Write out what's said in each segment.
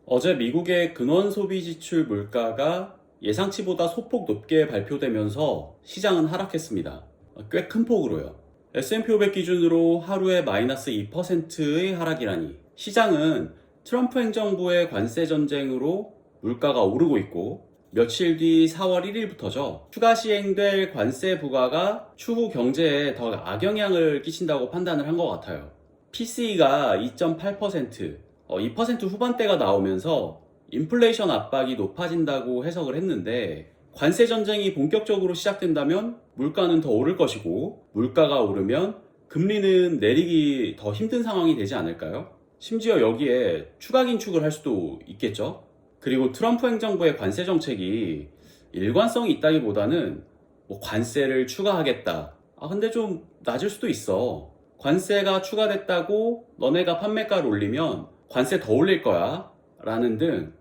어제 미국의 근원 소비 지출 물가가 예상치보다 소폭 높게 발표되면서 시장은 하락했습니다. 꽤 큰 폭으로요. S&P 500 기준으로 하루에 마이너스 2%의 하락이라니, 시장은 트럼프 행정부의 관세 전쟁으로 물가가 오르고 있고, 며칠 뒤 4월 1일부터죠. 추가 시행될 관세 부과가 추후 경제에 더 악영향을 끼친다고 판단을 한 것 같아요. PCE가 2.8%, 2% 후반대가 나오면서 인플레이션 압박이 높아진다고 해석을 했는데, 관세 전쟁이 본격적으로 시작된다면 물가는 더 오를 것이고, 물가가 오르면 금리는 내리기 더 힘든 상황이 되지 않을까요? 심지어 여기에 추가 긴축을 할 수도 있겠죠? 그리고 트럼프 행정부의 관세 정책이 일관성이 있다기보다는 관세를 추가하겠다. 근데 좀 낮을 수도 있어. 관세가 추가됐다고 너네가 판매가를 올리면 관세 더 올릴 거야. 라는 등,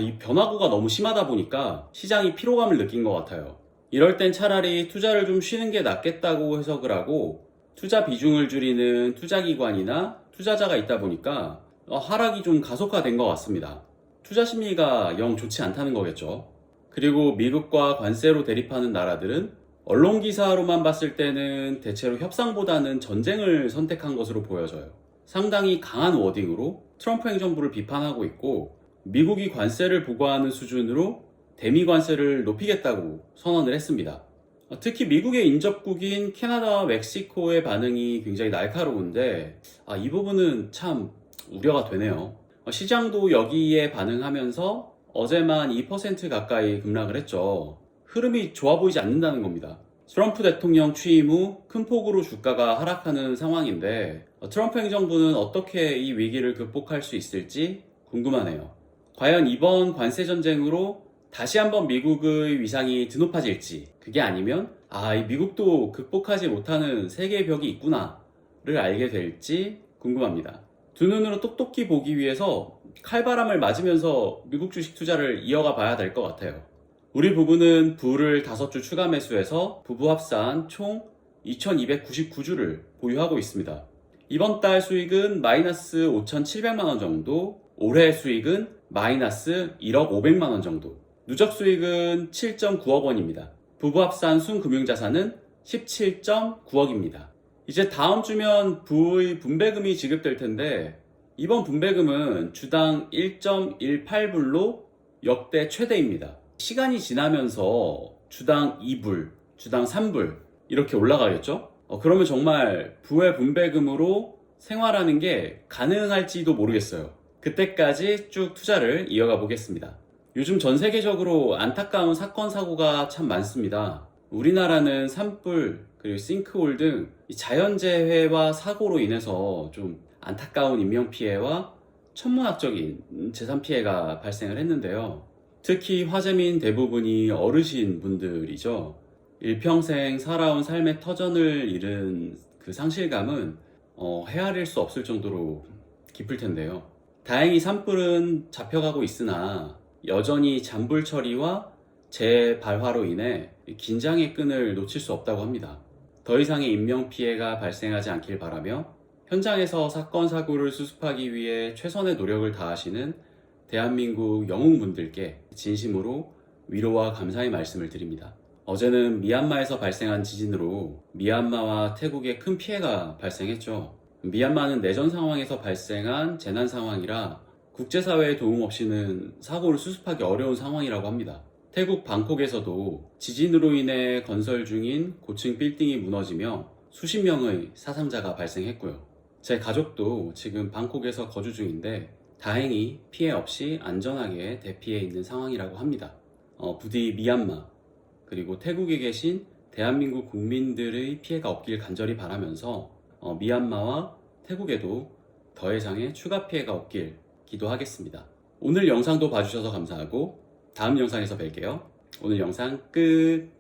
이 변화구가 너무 심하다 보니까 시장이 피로감을 느낀 것 같아요. 이럴 땐 차라리 투자를 좀 쉬는 게 낫겠다고 해석을 하고, 투자 비중을 줄이는 투자기관이나 투자자가 있다 보니까 하락이 좀 가속화된 것 같습니다. 투자 심리가 영 좋지 않다는 거겠죠. 그리고 미국과 관세로 대립하는 나라들은 언론 기사로만 봤을 때는 대체로 협상보다는 전쟁을 선택한 것으로 보여져요. 상당히 강한 워딩으로 트럼프 행정부를 비판하고 있고, 미국이 관세를 부과하는 수준으로 대미 관세를 높이겠다고 선언을 했습니다. 특히 미국의 인접국인 캐나다와 멕시코의 반응이 굉장히 날카로운데, 이 부분은 참 우려가 되네요. 시장도 여기에 반응하면서 어제만 2% 가까이 급락을 했죠. 흐름이 좋아 보이지 않는다는 겁니다. 트럼프 대통령 취임 후 큰 폭으로 주가가 하락하는 상황인데, 트럼프 행정부는 어떻게 이 위기를 극복할 수 있을지 궁금하네요. 과연 이번 관세 전쟁으로 다시 한번 미국의 위상이 드높아질지, 그게 아니면 이 미국도 극복하지 못하는 세계의 벽이 있구나를 알게 될지 궁금합니다. 두 눈으로 똑똑히 보기 위해서 칼바람을 맞으면서 미국 주식 투자를 이어가 봐야 될 것 같아요. 우리 부부는 부를 5주 추가 매수해서 부부 합산 총 2299주를 보유하고 있습니다. 이번 달 수익은 마이너스 5,700만원 정도, 올해 수익은 마이너스 1억 500만원 정도, 누적 수익은 7.9억 원입니다. 부부 합산 순금융자산은 17.9억입니다. 이제 다음 주면 부의 분배금이 지급될 텐데, 이번 분배금은 주당 1.18불로 역대 최대입니다. 시간이 지나면서 주당 2불, 주당 3불 이렇게 올라가겠죠? 그러면 정말 부의 분배금으로 생활하는 게 가능할지도 모르겠어요. 그때까지 쭉 투자를 이어가 보겠습니다. 요즘 전 세계적으로 안타까운 사건 사고가 참 많습니다. 우리나라는 산불, 그리고 싱크홀 등 자연재해와 사고로 인해서 좀 안타까운 인명피해와 천문학적인 재산피해가 발생을 했는데요. 특히 화재민 대부분이 어르신 분들이죠. 일평생 살아온 삶의 터전을 잃은 그 상실감은 헤아릴 수 없을 정도로 깊을 텐데요. 다행히 산불은 잡혀가고 있으나 여전히 잔불 처리와 재발화로 인해 긴장의 끈을 놓칠 수 없다고 합니다. 더 이상의 인명피해가 발생하지 않길 바라며 현장에서 사건 사고를 수습하기 위해 최선의 노력을 다하시는 대한민국 영웅분들께 진심으로 위로와 감사의 말씀을 드립니다. 어제는 미얀마에서 발생한 지진으로 미얀마와 태국에 큰 피해가 발생했죠. 미얀마는 내전 상황에서 발생한 재난 상황이라 국제사회의 도움 없이는 사고를 수습하기 어려운 상황이라고 합니다. 태국 방콕에서도 지진으로 인해 건설 중인 고층 빌딩이 무너지며 수십 명의 사상자가 발생했고요. 제 가족도 지금 방콕에서 거주 중인데 다행히 피해 없이 안전하게 대피해 있는 상황이라고 합니다. 부디 미얀마 그리고 태국에 계신 대한민국 국민들의 피해가 없길 간절히 바라면서 미얀마와 태국에도 더 이상의 추가 피해가 없길 기도하겠습니다. 오늘 영상도 봐주셔서 감사하고 다음 영상에서 뵐게요. 오늘 영상 끝.